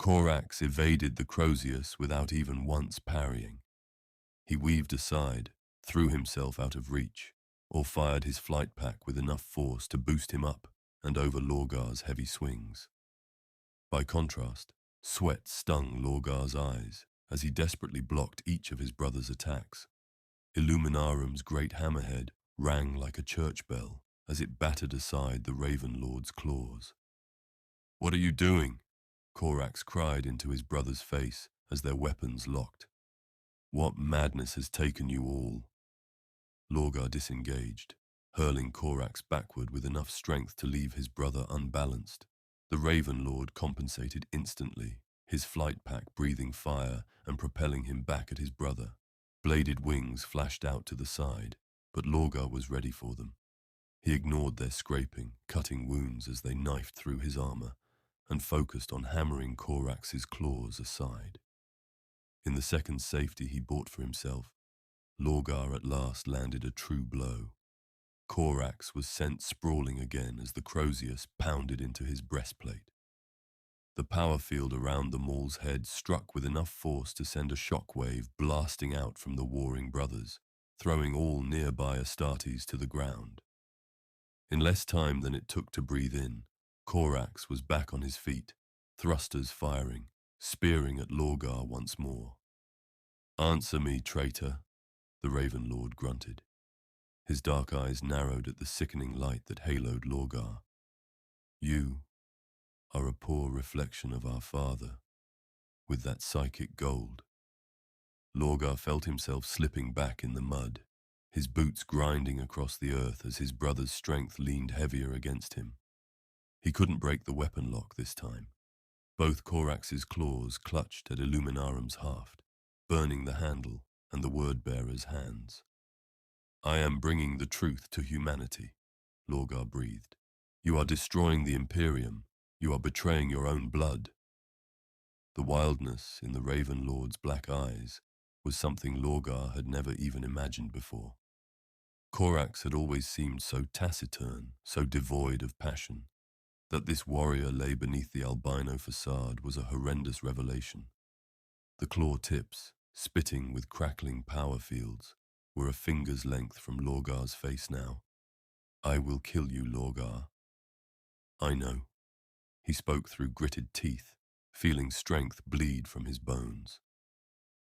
Corax evaded the Crozius without even once parrying. He weaved aside, threw himself out of reach, or fired his flight pack with enough force to boost him up and over Lorgar's heavy swings. By contrast, sweat stung Lorgar's eyes as he desperately blocked each of his brother's attacks. Illuminarum's great hammerhead rang like a church bell as it battered aside the Raven Lord's claws. "What are you doing?" Corax cried into his brother's face as their weapons locked. "What madness has taken you all?" Lorgar disengaged, hurling Corax backward with enough strength to leave his brother unbalanced. The Raven Lord compensated instantly, his flight pack breathing fire and propelling him back at his brother. Bladed wings flashed out to the side, but Lorgar was ready for them. He ignored their scraping, cutting wounds as they knifed through his armor, and focused on hammering Corax's claws aside. In the second safety he bought for himself, Lorgar at last landed a true blow. Corax was sent sprawling again as the Crozius pounded into his breastplate. The power field around the Maul's head struck with enough force to send a shockwave blasting out from the warring brothers, throwing all nearby Astartes to the ground. In less time than it took to breathe in, Corax was back on his feet, thrusters firing, spearing at Lorgar once more. "Answer me, traitor," the Raven Lord grunted. His dark eyes narrowed at the sickening light that haloed Lorgar. "You are a poor reflection of our father, with that psychic gold." Lorgar felt himself slipping back in the mud, his boots grinding across the earth as his brother's strength leaned heavier against him. He couldn't break the weapon lock this time. Both Corax's claws clutched at Illuminarum's haft, burning the handle and the word-bearer's hands. "I am bringing the truth to humanity," Lorgar breathed. "You are destroying the Imperium. You are betraying your own blood." The wildness in the Raven Lord's black eyes was something Lorgar had never even imagined before. Corax had always seemed so taciturn, so devoid of passion. That this warrior lay beneath the albino facade was a horrendous revelation. The claw tips, spitting with crackling power fields, were a finger's length from Lorgar's face now. "I will kill you, Lorgar." "I know." He spoke through gritted teeth, feeling strength bleed from his bones.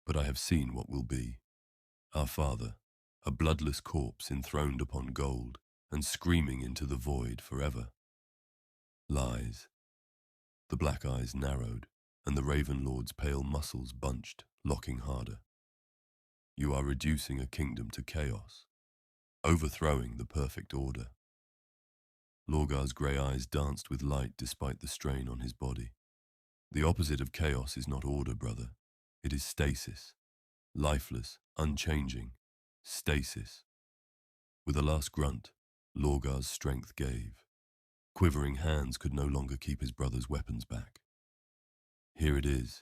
"But I have seen what will be. Our father, a bloodless corpse enthroned upon gold and screaming into the void forever." Lies. The black eyes narrowed, and the Raven Lord's pale muscles bunched, locking harder. "You are reducing a kingdom to chaos, overthrowing the perfect order." Lorgar's grey eyes danced with light despite the strain on his body. "The opposite of chaos is not order, brother. It is stasis. Lifeless, unchanging. Stasis." With a last grunt, Lorgar's strength gave. Quivering hands could no longer keep his brother's weapons back. "Here it is,"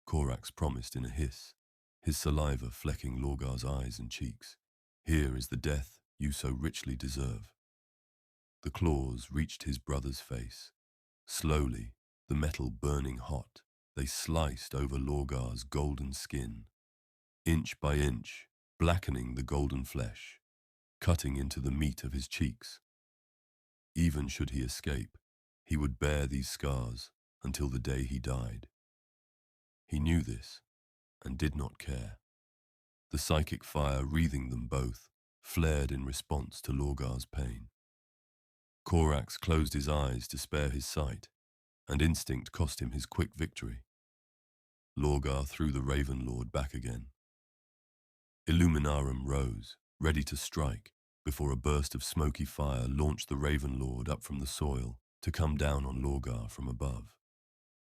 Corax promised in a hiss, his saliva flecking Lorgar's eyes and cheeks. "Here is the death you so richly deserve." The claws reached his brother's face. Slowly, the metal burning hot, they sliced over Lorgar's golden skin, inch by inch, blackening the golden flesh, cutting into the meat of his cheeks. Even should he escape, he would bear these scars until the day he died. He knew this, and did not care. The psychic fire wreathing them both flared in response to Lorgar's pain. Corax closed his eyes to spare his sight, and instinct cost him his quick victory. Lorgar threw the Raven Lord back again. Illuminarum rose, ready to strike, before a burst of smoky fire launched the Raven Lord up from the soil to come down on Lorgar from above.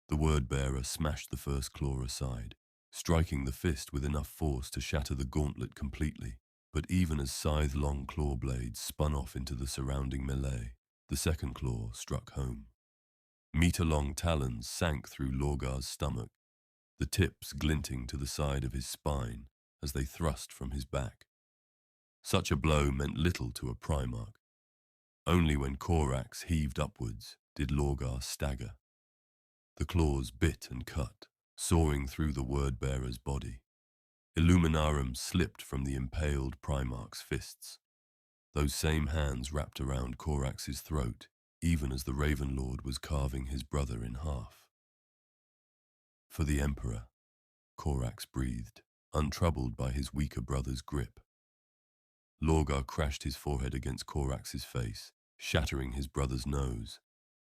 The word-bearer smashed the first claw aside, striking the fist with enough force to shatter the gauntlet completely, but even as scythe-long claw blades spun off into the surrounding melee, the second claw struck home. Meter-long talons sank through Lorgar's stomach, the tips glinting to the side of his spine as they thrust from his back. Such a blow meant little to a Primarch. Only when Corax heaved upwards did Lorgar stagger. The claws bit and cut, soaring through the word-bearer's body. Illuminarum slipped from the impaled Primarch's fists. Those same hands wrapped around Corax's throat, even as the Raven Lord was carving his brother in half. For the Emperor, Corax breathed, untroubled by his weaker brother's grip. Lorgar crashed his forehead against Corax's face, shattering his brother's nose,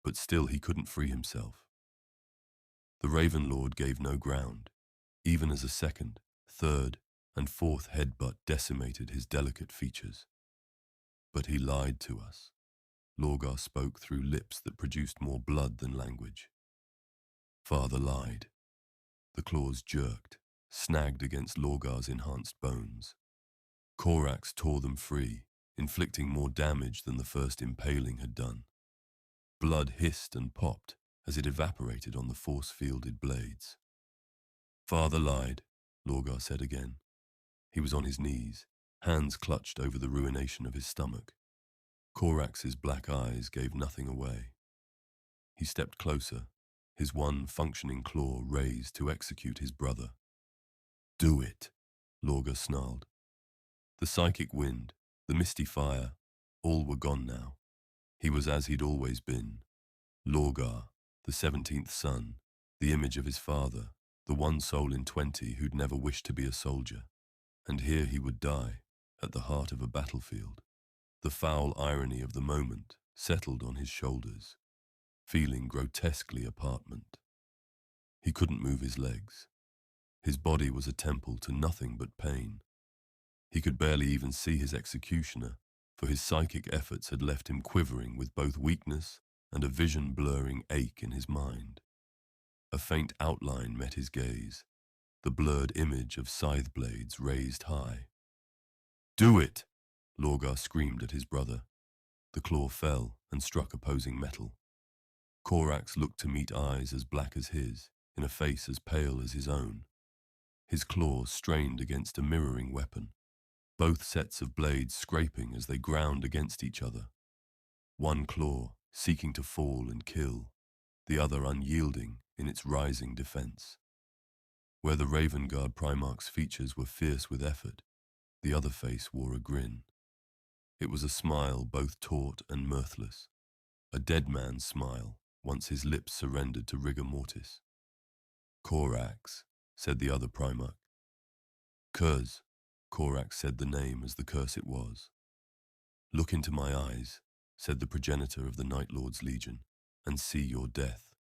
but still he couldn't free himself. The Raven Lord gave no ground, even as a second, third, and fourth headbutt decimated his delicate features. But he lied to us. Lorgar spoke through lips that produced more blood than language. Father lied. The claws jerked, snagged against Lorgar's enhanced bones. Corax tore them free, inflicting more damage than the first impaling had done. Blood hissed and popped as it evaporated on the force-fielded blades. Father lied, Lorgar said again. He was on his knees, hands clutched over the ruination of his stomach. Corax's black eyes gave nothing away. He stepped closer, his one functioning claw raised to execute his brother. Do it, Lorgar snarled. The psychic wind, the misty fire, all were gone now. He was as he'd always been. Lorgar, the 17th son, the image of his father, the one soul in 20 who'd never wished to be a soldier. And here he would die, at the heart of a battlefield. The foul irony of the moment settled on his shoulders, feeling grotesquely apartment. He couldn't move his legs. His body was a temple to nothing but pain. He could barely even see his executioner, for his psychic efforts had left him quivering with both weakness and a vision-blurring ache in his mind. A faint outline met his gaze, the blurred image of scythe blades raised high. Do it! Lorgar screamed at his brother. The claw fell and struck opposing metal. Corax looked to meet eyes as black as his, in a face as pale as his own. His claws strained against a mirroring weapon, both sets of blades scraping as they ground against each other. One claw seeking to fall and kill, the other unyielding in its rising defense. Where the Raven Guard Primarch's features were fierce with effort, the other face wore a grin. It was a smile both taut and mirthless, a dead man's smile once his lips surrendered to rigor mortis. Corax, said the other Primarch. Curse, Corax said the name as the curse it was. Look into my eyes, said the progenitor of the Night Lord's Legion, and see your death.